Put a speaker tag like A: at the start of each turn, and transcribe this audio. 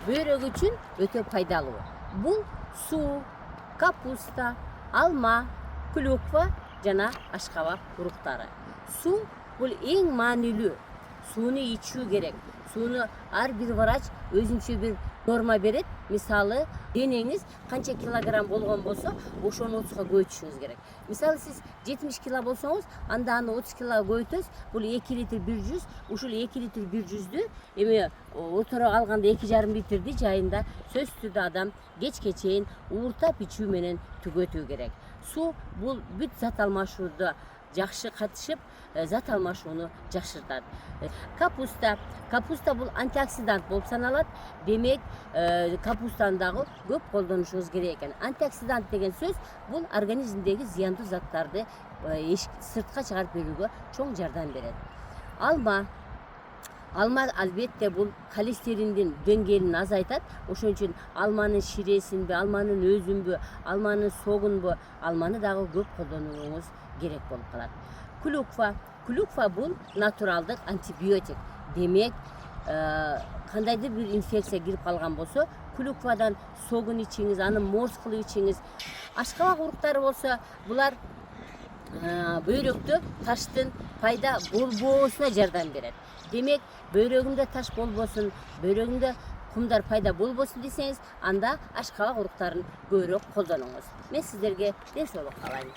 A: бөйрөк үчүн өтө пайдалуу. Бул суу, капуста, алма, клюква жана ашкабак уруктары. Суу бул эң маанилүү. Сууну ичүү керек. Сууну ар бир врач өзүнчө бир норма берет. Мисалы, денеңиз канча килограмм болгон болсо, ошону 30га көбөйтүшүңүз керек. Мисалы, сиз 70 кило болсоңуз, анда аны 30 кило көбөйтөсүз. Бул 2 литр 100, ушул 2 литр 100'дү эми отура алганда 2,5 литрди жайында сөзсүз түрдө адам кечке чейин ууртап ичүү менен түгөтүү керек. Суу бул бүт зат алмашуууда жакшы катышып, зат алмашууну жакшыртат. Капуста бул антиоксидант болуп саналат. Демек, капустаны дагы көп колдонушубуз керек экен. Антиоксидант деген сөз бул организмдеги зыяндуу заттарды сыртка чыгарып берүүгө чоң жардам берет. Алма албетте бул холестериндин деңгээлин азайтат. Ошон үчүн алманын ширесинби, алманын өзүнбү, алманын согунбу, алманы дагы көп колдонууңуз керек болуп калат. Клюква бул натуралдык антибиотик. Демек, кандайдыр бир инфекция кирип калган болсо, клюквадан согун ичиңиз, аны морс кылып ичиңиз. Ашкабак уруктары болсо, булар бөйрөктө таштын пайда болбоосуна жардам берет. Демек, бөйрөгүмдө таш болбосун, бөйрөгүмдө кумдар пайда болбосун десеңиз, анда ашкабак уруктарын көбүрөөк колдонуңуз. Мен сиздерге ден соолук каалайм.